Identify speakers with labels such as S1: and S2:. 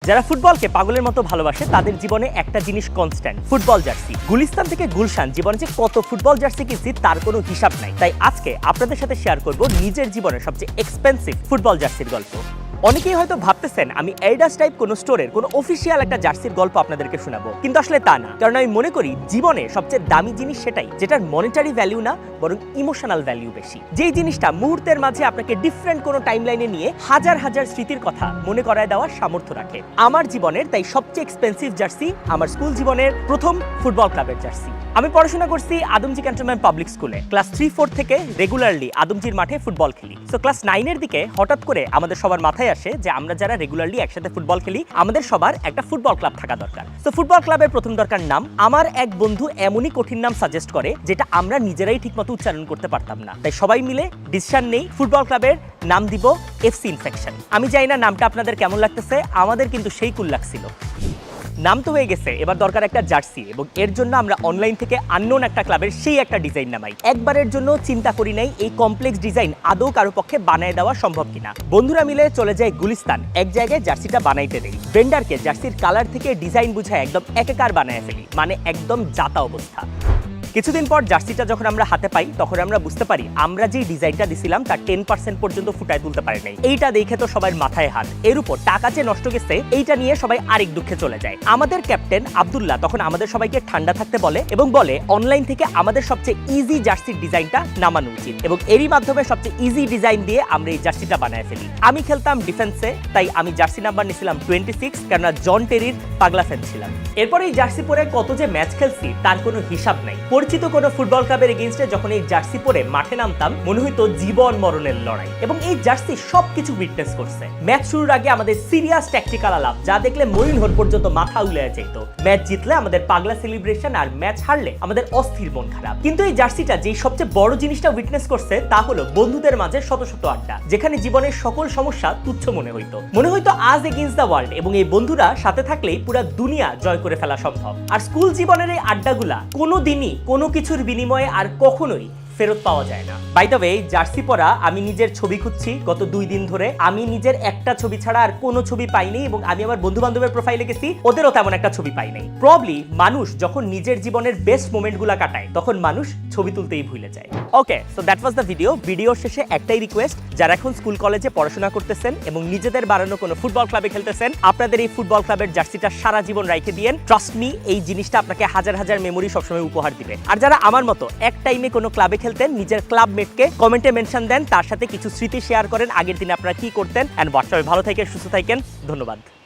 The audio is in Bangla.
S1: যারা ফুটবলকে পাগলের মতো ভালোবাসে তাদের জীবনে একটা জিনিস কনস্ট্যান্ট, ফুটবল জার্সি। গুলিস্তান থেকে গুলশান জীবনে যে কত ফুটবল জার্সি কিনছি তার কোনো হিসাব নাই। তাই আজকে আপনাদের সাথে শেয়ার করব নিজের জীবনের সবচেয়ে এক্সপেন্সিভ ফুটবল জার্সির গল্প। অনেকেই হয়তো ভাবতেছেন আমি এডিডাস টাইপ কোনো স্টোরের কোনো অফিসিয়াল একটা জার্সির গল্প আপনাদেরকে শোনাবো, কিন্তু আসলে তা না। কারণ আমি মনে করি জীবনে সবচেয়ে দামি জিনিস সেটাই যেটার মনিটারি ভ্যালু না বরং ইমোশনাল ভ্যালু বেশি। যেই জিনিসটা মুহূর্তের মাঝে আপনাকে ডিফারেন্ট কোনো টাইমলাইনে নিয়ে হাজার হাজার স্মৃতির কথা মনে করায় দেওয়ার সামর্থ্য রাখে। আমার জীবনের তাই সবচেয়ে এক্সপেন্সিভ জার্সি আমার স্কুল জীবনের প্রথম ফুটবল ক্লাবের জার্সি। আমি পড়াশোনা করছি আদমজি ক্যান্টনমেন্ট পাবলিক স্কুলে। ক্লাস 3-4 থেকে রেগুলারলি আদমজির মাঠে ফুটবল খেলি। সো ক্লাস 9-এর দিকে হঠাৎ করে আমাদের সবার মাথায় আসে যে আমরা যারা রেগুলারলি একসাথে ফুটবল খেলি আমাদের সবার একটা ফুটবল ক্লাব থাকা দরকার। সো ফুটবল ক্লাবের প্রথম দরকার নাম। আমার এক বন্ধু এমনই কঠিন নাম সাজেস্ট করে যেটা আমরা নিজেরাই ঠিকমতো উচ্চারণ করতে পারতাম না। তাই সবাই মিলে ডিসিশন নেই ফুটবল ক্লাবের নাম দিব এফসি ইনফেকশন। আমি জানি না নামটা আপনাদের কেমন লাগতেছে, আমাদের কিন্তু সেই কুল লাগছিল। নাম তো হয়ে গেছে, এবার দরকার একটা জার্সি, এবং এর জন্য আমরা অনলাইন থেকে আননোন একটা ক্লাবের সেই একটা ডিজাইন নামাই। একবারের জন্য চিন্তা করি নাই এই কমপ্লেক্স ডিজাইন আদৌ কারো পক্ষে বানায় দেওয়া সম্ভব কিনা। বন্ধুরা মিলে চলে যায় গুলিস্তান, এক জায়গায় জার্সিটা বানাইতে দেই। ভেন্ডারকে জার্সির কালার থেকে ডিজাইন বুঝায় একদম একাকার বানায় ফেলি, মানে একদম জাতা অবস্থা। কিছুদিন পর জার্সিটা যখন আমরা হাতে পাই তখন আমরা বুঝতে পারি আমরা যে ডিজাইনটা দিছিলাম তার 10% পর্যন্ত ফুটায় তুলতে পারি নাই। এইটা দেখে তো সবার মাথায় হাত। এর উপর টাকা যে নষ্ট গেছে এইটা নিয়ে সবাই আরেক দুঃখে চলে যায়। আমাদের ক্যাপ্টেন আব্দুল্লাহ তখন আমাদের সবাইকে ঠান্ডা থাকতে বলে এবং বলে অনলাইন থেকে আমাদের সবচেয়ে ইজি জার্সির ডিজাইনটা নামানো উচিত, এবং এরই মাধ্যমে সবচেয়ে ইজি ডিজাইন দিয়ে আমরা এই জার্সিটা বানায় ফেলি। আমি খেলতাম ডিফেন্সে, তাই আমি জার্সি নাম্বার নিয়েছিলাম 26, কেননা জন টেরির পাগলা ফ্যান ছিলাম। এরপর এই জার্সি পরে কত যে ম্যাচ খেলছি তার কোনো হিসাব নাই। পরিচিত কোনো ফুটবল ক্লাবের এগেইনস্টে যখন এই জার্সি পরে মাঠে নামতাম মনে হইতো জীবন মরণের লড়াই, এবং এই জার্সি সবকিছু উইটনেস করছে। ম্যাচ শুরুর আগে আমাদের সিরিয়াস ট্যাকটিক্যাল আলাপ যা দেখলে মরিনহোর পর্যন্ত মাথা উলিয়ে যেত। ম্যাচ জিতলে আমাদের পাগলা সেলিব্রেশন, আর ম্যাচ হারলে আমাদের অস্থির মন খারাপ। কিন্তু এই জার্সিটা যেই সবচেয়ে বড় জিনিসটা উইটনেস করছে তা হলো বন্ধুদের মাঝে শত শত আড্ডা, যেখানে জীবনের সকল সমস্যা তুচ্ছ মনে হইতো আজ এগেইনস্ট দ্য ওয়ার্ল্ড, এবং এই বন্ধুরা সাথে থাকলেই পুরো দুনিয়া জয় করে ফেলা সম্ভব। আর স্কুল জীবনের এই আড্ডাগুলা কোনোদিনই কোনো কিছুর বিনিময়ে আর কখনোই ফেরত পাওয়া যায় না। বাই দ্য ওয়ে, জার্সি পরা আমি নিজের ছবি খুঁজছি গত 2 দিন ধরে। আমি নিজের একটা ছবি ছাড়া আর কোনো ছবি পাইনি, এবং আমি আমার বন্ধু বান্ধবের প্রোফাইলে গেছি ওদেরও তেমন একটা ছবি পাই নাই। প্রবলি মানুষ যখন নিজের জীবনের বেস্ট মোমেন্টগুলো কাটায় তখন মানুষ ছবি তুলতেই ভুলে যায়। Okay, so that was the video. ভিডিওর শেষে একটাই রিকোয়েস্ট, যারা এখন স্কুল কলেজে পড়াশোনা করতেছেন এবং নিজেদের বানানো কোনো ফুটবল ক্লাবে খেলতেছেন, আপনাদের এই ফুটবল ক্লাবের জার্সিটা সারা জীবন রাখে দিয়েন। ট্রাস্ট মি, এই জিনিসটা আপনাকে হাজার হাজার মেমোরি সবসময় উপহার দিবে। আর যারা আমার মতো এক টাইমে কোনো ক্লাবে খেলতেন, নিজের ক্লাবমেটকে কমেন্টে মেনশন দেন, তার সাথে কিছু স্মৃতি শেয়ার করেন আগের দিনে আপনারা কি করতেন। এন্ড সবাই ভালো থাকেন, সুস্থ থাকেন। ধন্যবাদ।